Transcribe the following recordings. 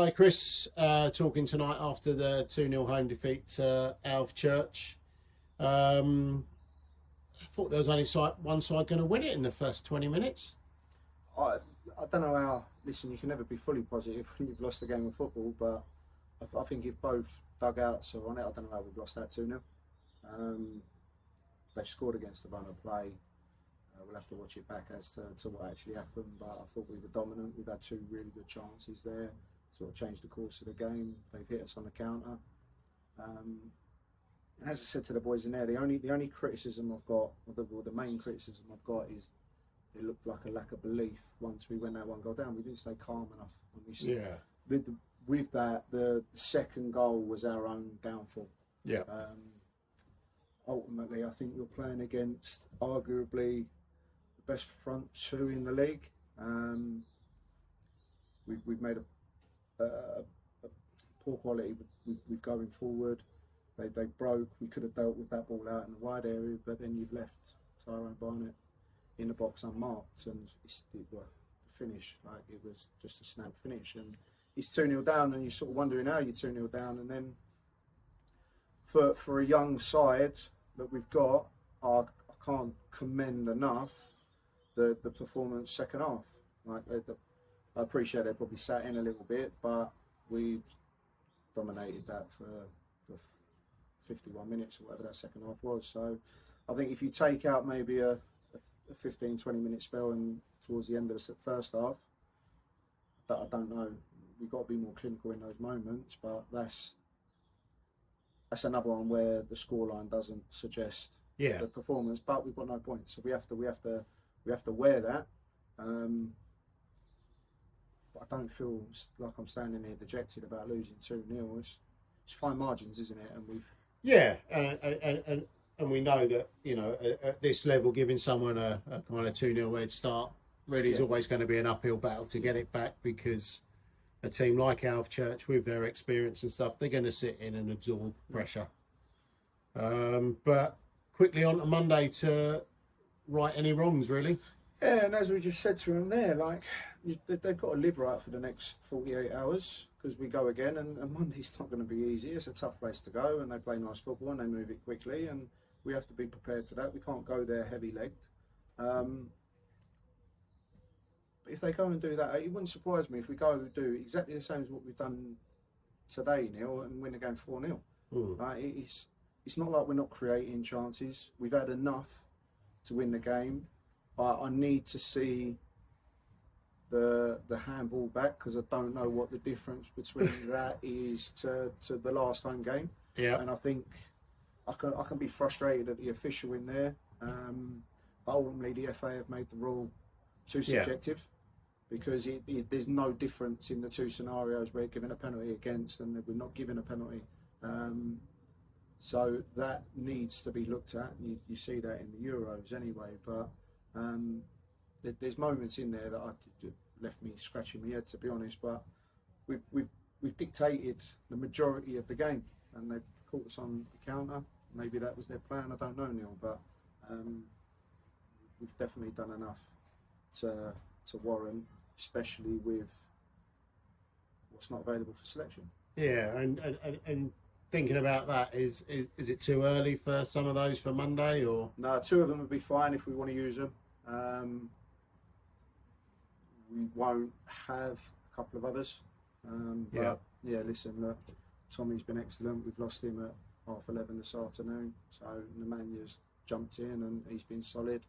Hi Chris, talking tonight after the 2-0 home defeat to Alvechurch. I thought there was only one side going to win it in the first 20 minutes. I don't know how. Listen, you can never be fully positive when you've lost a game of football, but I think if both dugouts are on it, I don't know how we've lost that 2-0. They've scored against the run of play. We'll have to watch it back as to what actually happened, but I thought we were dominant. We've had 2 really good chances there, sort of changed the course of the game. They've hit us on the counter. As I said to the boys in there, the only criticism I've got, or the main criticism I've got, is it looked like a lack of belief once we went that 1 goal down. We didn't stay calm enough. And with that, the second goal was our own downfall. Yeah. Ultimately, I think you're playing against arguably the best front 2 in the league. We've made a poor quality with going forward. They broke. We could have dealt with that ball out in the wide area, but then you've left Tyrone Barnett in the box unmarked, and the finish, like, it was just a snap finish, and he's 2-0 down, and you're sort of wondering how you're 2-0 down, and then for a young side that we've got, I can't commend enough the performance second half. Like, I appreciate they probably sat in a little bit, but we've dominated that for 51 minutes or whatever that second half was. So I think if you take out maybe a 15-20 minute spell and towards the end of the first half, I don't know, we've got to be more clinical in those moments, but that's another one where the scoreline doesn't suggest the performance, but we've got no points, so we have to wear that. But I don't feel like I'm standing here dejected about losing 2-0. It's fine margins, isn't it? And we've and we know that, you know, at this level, giving someone a kind of 2-0 head start really is always going to be an uphill battle to get it back, because a team like Alvechurch, with their experience and stuff, they're going to sit in and absorb pressure. But quickly on to Monday to right any wrongs, really. Yeah, and as we just said to them there, like, they've got to live right for the next 48 hours, because we go again, and Monday's not going to be easy. It's a tough place to go, and they play nice football and they move it quickly, and we have to be prepared for that. We can't go there heavy-legged. If they go and do that, it wouldn't surprise me if we go and do exactly the same as what we've done today, Neil, and win the game 4-0. It's not like we're not creating chances. We've had enough to win the game, but I need to see the handball back, because I don't know what the difference between that is to the last home game. Yeah. And I think I can be frustrated at the official in there. But ultimately, the FA have made the rule too subjective, because there's no difference in the 2 scenarios where we're giving a penalty against and we're not giving a penalty. So that needs to be looked at. You see that in the Euros anyway, but there's moments in there that left me scratching my head, to be honest. But we've dictated the majority of the game, and they've caught us on the counter. Maybe that was their plan. I don't know, Neil, but we've definitely done enough to warrant, especially with what's not available for selection. Yeah, and thinking about that, is it too early for some of those for Monday, or? No, 2 of them would be fine if we want to use them. We won't have a couple of others. But listen, look, Tommy's been excellent. We've lost him at 11:30 this afternoon, so Nemanya's jumped in and he's been solid.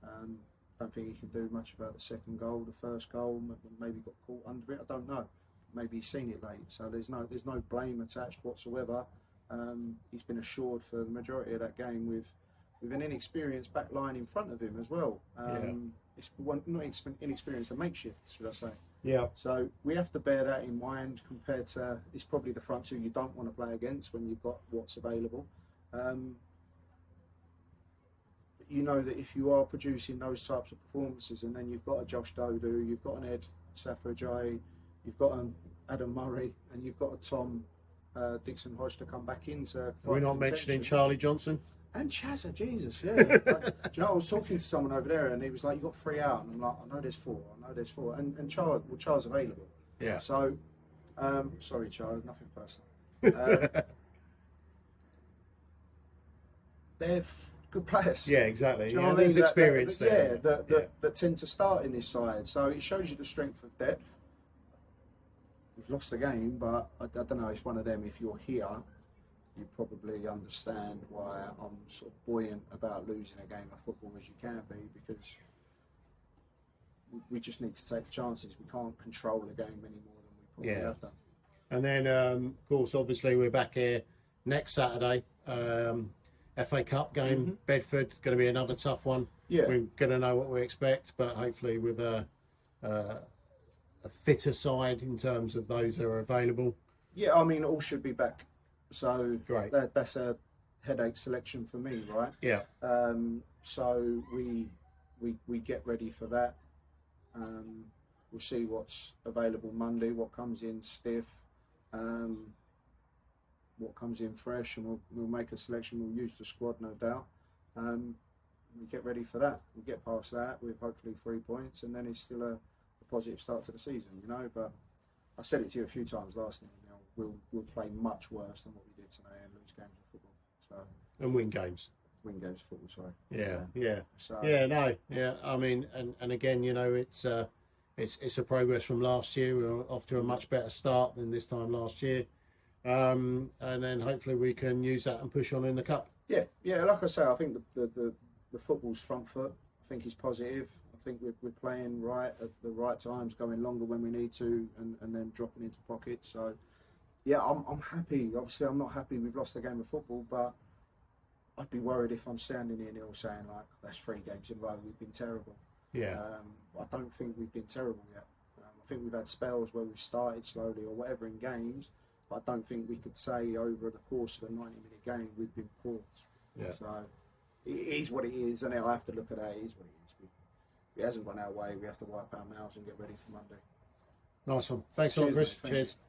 Don't think he can do much about the second goal. The first goal, maybe got caught under it. I don't know. Maybe he's seen it late. So there's no blame attached whatsoever. He's been assured for the majority of that game with an inexperienced back line in front of him as well. It's not inexperienced, a makeshift, should I say. Yeah. So we have to bear that in mind, compared to, it's probably the front 2 you don't want to play against when you've got what's available. You know that if you are producing those types of performances, and then you've got a Josh Dodu, you've got an Ed Safarijai, you've got an Adam Murray, and you've got a Tom Dixon Hodge to come back into. We're not mentioning Charlie Johnson. And Chazza, Jesus, yeah. Like, do you know, I was talking to someone over there, and he was like, "You got 3 out," and I'm like, "I know there's 4. I know there's 4." And Charles available. Yeah. So Sorry, Charlie, nothing personal. They're good players. Yeah, exactly. Do you know Yeah, what I there's mean? experience there. That tend to start in this side. So it shows you the strength of depth. We've lost the game, but I don't know. It's one of them. If you're here, you probably understand why I'm sort of buoyant about losing a game of football as you can be, because we just need to take the chances. We can't control the game any more than we probably have done. And then, of course, obviously we're back here next Saturday. FA Cup game, Bedford, going to be another tough one. Yeah. We're going to know what we expect, but hopefully with a fitter side in terms of those that are available. Yeah, I mean, all should be back. So Great. That's a headache selection for me, right? Yeah. So we get ready for that. We'll see what's available Monday, what comes in stiff, what comes in fresh, and we'll make a selection. We'll use the squad, no doubt. We get ready for that. We get past that with hopefully 3 points, and then it's still a positive start to the season, you know. But I said it to you a few times last night. You know, we'll play much worse than what we did today and lose games of football. So And win games. win games of football. Sorry. Yeah. So I mean, and again, you know, it's a progress from last year. We're off to a much better start than this time last year. And then hopefully we can use that and push on in the cup. Yeah. Like I say, I think the football's front foot. I think is positive. I think we're playing right at the right times, going longer when we need to, and then dropping into pockets. So yeah, I'm happy. Obviously, I'm not happy we've lost a game of football, but I'd be worried if I'm standing here, Neil, saying like that's 3 games in a row we've been terrible. Yeah. I don't think we've been terrible yet. I think we've had spells where we've started slowly or whatever in games, but I don't think we could say over the course of a 90-minute game we've been poor. Yeah. So it is what it is, and I have to look at that. It is what it is. It hasn't gone our way. We have to wipe our mouths and get ready for Monday. Nice one. Thanks a lot, Chris. Mate. Thank Cheers. you.